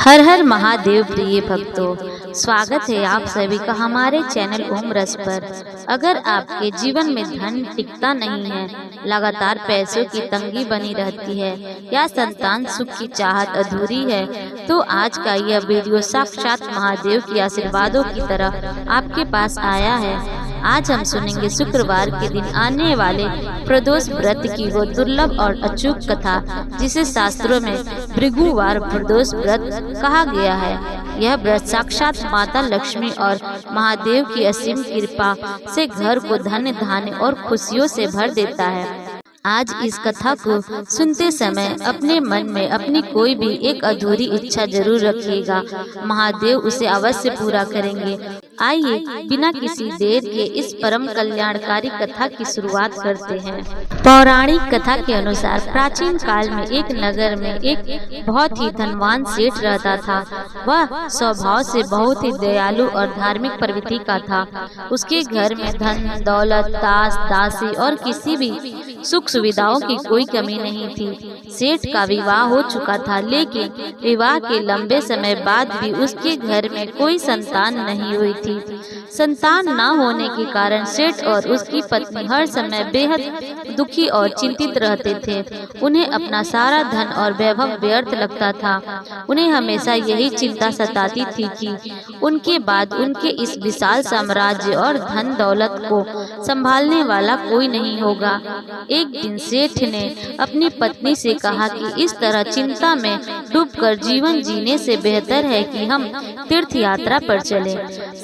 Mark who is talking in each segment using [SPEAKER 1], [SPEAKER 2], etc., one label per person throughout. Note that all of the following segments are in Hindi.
[SPEAKER 1] हर हर महादेव प्रिय भक्तों, स्वागत है आप सभी का हमारे चैनल ओम रस पर। अगर आपके जीवन में धन टिकता नहीं है, लगातार पैसों की तंगी बनी रहती है या संतान सुख की चाहत अधूरी है, तो आज का यह वीडियो साक्षात महादेव के आशीर्वादों की तरह आपके पास आया है। आज हम सुनेंगे शुक्रवार के दिन आने वाले प्रदोष व्रत की वो दुर्लभ और अचूक कथा, जिसे शास्त्रों में भृगुवार प्रदोष व्रत कहा गया है। यह व्रत साक्षात माता लक्ष्मी और महादेव की असीम कृपा से घर को धन्य धान्य और खुशियों से भर देता है। आज इस कथा को सुनते समय अपने मन में अपनी कोई भी एक अधूरी इच्छा जरूर रखिएगा, महादेव उसे अवश्य पूरा करेंगे। आइए बिना किसी देर के इस परम कल्याणकारी कथा की शुरुआत करते हैं। पौराणिक कथा के अनुसार प्राचीन काल में एक नगर में एक बहुत ही धनवान सेठ रहता था। वह स्वभाव से बहुत ही दयालु और धार्मिक प्रवृत्ति का था। उसके घर में धन दौलत दास दासी और किसी भी सुख सुविधाओं की कोई कमी नहीं थी। सेठ का विवाह हो चुका था, लेकिन विवाह के लंबे समय बाद भी उसके घर में कोई संतान नहीं हुई थी। संतान न होने के कारण सेठ और उसकी पत्नी हर समय बेहद दुखी और चिंतित रहते थे। उन्हें अपना सारा धन और वैभव व्यर्थ लगता था। उन्हें हमेशा यही चिंता सताती थी कि उनके बाद उनके इस विशाल साम्राज्य और धन दौलत को संभालने वाला कोई नहीं होगा। एक दिन सेठ ने अपनी पत्नी से कहा कि इस तरह चिंता में डूबकर जीवन जीने से बेहतर है कि हम तीर्थ यात्रा पर चलें।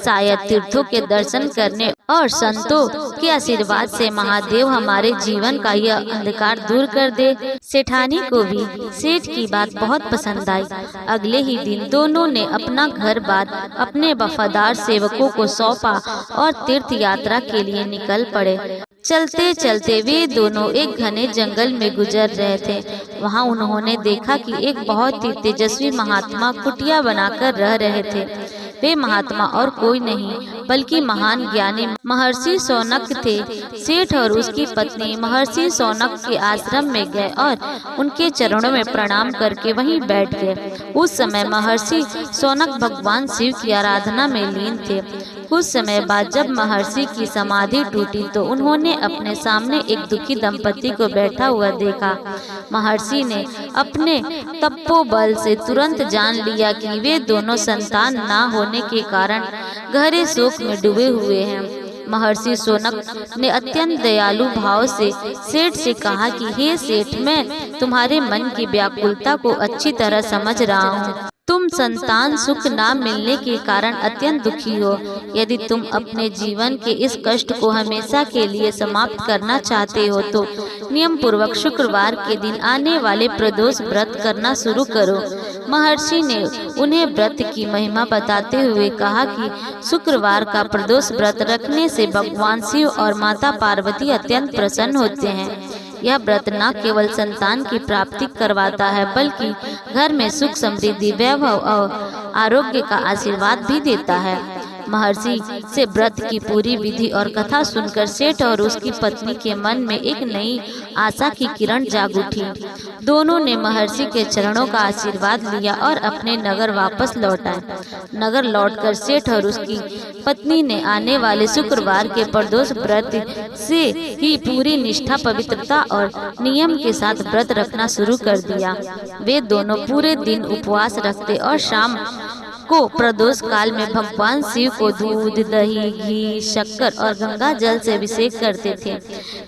[SPEAKER 1] शायद तीर्थों के दर्शन करने और संतों के आशीर्वाद से महादेव हमारे जीवन का यह अंधकार दूर कर दे। सेठानी को भी सेठ की बात बहुत पसंद आई। अगले ही दिन दोनों ने अपना घर बार अपने वफादार सेवकों को सौंपा और तीर्थ यात्रा के लिए निकल पड़े। चलते चलते वे दोनों एक घने जंगल में गुजर रहे थे। वहां उन्होंने देखा कि एक बहुत ही तेजस्वी महात्मा कुटिया बनाकर रह रहे थे। वे महात्मा और कोई नहीं बल्कि महान ज्ञानी महर्षि शौनक थे। सेठ और उसकी पत्नी महर्षि शौनक के आश्रम में गए और उनके चरणों में प्रणाम करके वहीं बैठ गए। उस समय महर्षि शौनक भगवान शिव की आराधना में लीन थे। कुछ समय बाद जब महर्षि की समाधि टूटी तो उन्होंने अपने सामने एक दुखी दंपति को बैठा हुआ देखा। महर्षि ने अपने तपोबल से तुरंत जान लिया कि वे दोनों संतान न होने के कारण गहरे शोक में डूबे हुए हैं। महर्षि शौनक ने अत्यंत दयालु भाव से सेठ से कहा कि हे सेठ, मैं तुम्हारे मन की व्याकुलता को अच्छी तरह समझ रहा हूँ। तुम संतान सुख ना मिलने के कारण अत्यंत दुखी हो। यदि तुम अपने जीवन के इस कष्ट को हमेशा के लिए समाप्त करना चाहते हो तो नियम पूर्वक शुक्रवार के दिन आने वाले प्रदोष व्रत करना शुरू करो। महर्षि ने उन्हें व्रत की महिमा बताते हुए कहा कि शुक्रवार का प्रदोष व्रत रखने से भगवान शिव और माता पार्वती अत्यंत प्रसन्न होते हैं। यह व्रत न केवल संतान की प्राप्ति करवाता है, बल्कि घर में सुख समृद्धि वैभव और आरोग्य का आशीर्वाद भी देता है। महर्षि से व्रत की पूरी विधि और कथा सुनकर सेठ और उसकी पत्नी के मन में एक नई आशा की किरण जाग उठी। दोनों ने महर्षि के चरणों का आशीर्वाद लिया और अपने नगर वापस लौट आए। नगर लौटकर सेठ और उसकी पत्नी ने आने वाले शुक्रवार के प्रदोष व्रत से ही पूरी निष्ठा पवित्रता और नियम के साथ व्रत रखना शुरू कर दिया। वे दोनों पूरे दिन उपवास रखते और शाम को प्रदोष काल में भगवान शिव को दूध दही घी शक्कर और गंगा जल से अभिषेक करते थे।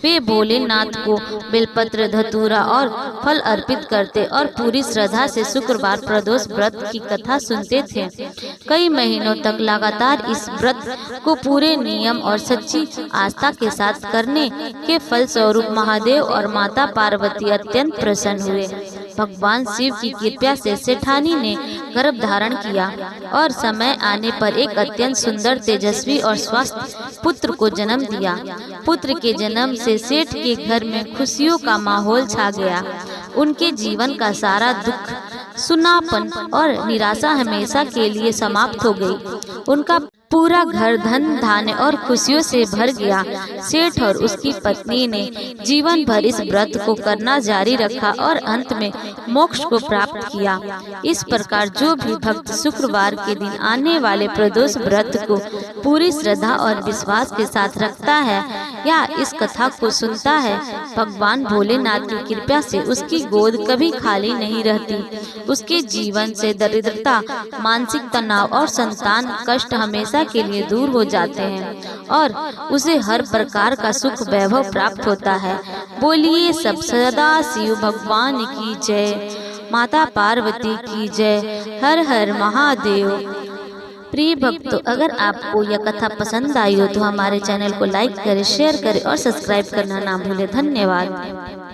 [SPEAKER 1] वे भोलेनाथ को बेलपत्र धतूरा और फल अर्पित करते और पूरी श्रद्धा से शुक्रवार प्रदोष व्रत की कथा सुनते थे। कई महीनों तक लगातार इस व्रत को पूरे नियम और सच्ची आस्था के साथ करने के फल स्वरूप महादेव और माता पार्वती अत्यंत प्रसन्न हुए। भगवान शिव की कृपा से सेठानी ने गर्भ धारण किया और समय आने पर एक अत्यंत सुंदर तेजस्वी और स्वस्थ पुत्र को जन्म दिया। पुत्र के जन्म से सेठ के घर में खुशियों का माहौल छा गया। उनके जीवन का सारा दुख, सुनापन और निराशा हमेशा के लिए समाप्त हो गई। उनका पूरा घर धन धान्य और खुशियों से भर गया। सेठ और उसकी पत्नी ने जीवन भर इस व्रत को करना जारी रखा और अंत में मोक्ष को प्राप्त किया। इस प्रकार जो भी भक्त शुक्रवार के दिन आने वाले प्रदोष व्रत को पूरी श्रद्धा और विश्वास के साथ रखता है या इस कथा को सुनता है, भगवान भोलेनाथ की कृपा से उसकी गोद कभी खाली नहीं रहती। उसके जीवन से दरिद्रता, मानसिक तनाव और संतान कष्ट हमेशा के लिए दूर हो जाते हैं और उसे हर प्रकार का सुख वैभव प्राप्त होता है। बोलिए सब सदा शिव भगवान की जय, माता पार्वती की जय, हर हर महादेव। प्रिय भक्तों, अगर आपको यह कथा पसंद आई हो तो हमारे चैनल को लाइक करें, शेयर करें और सब्सक्राइब करना ना भूलें। धन्यवाद।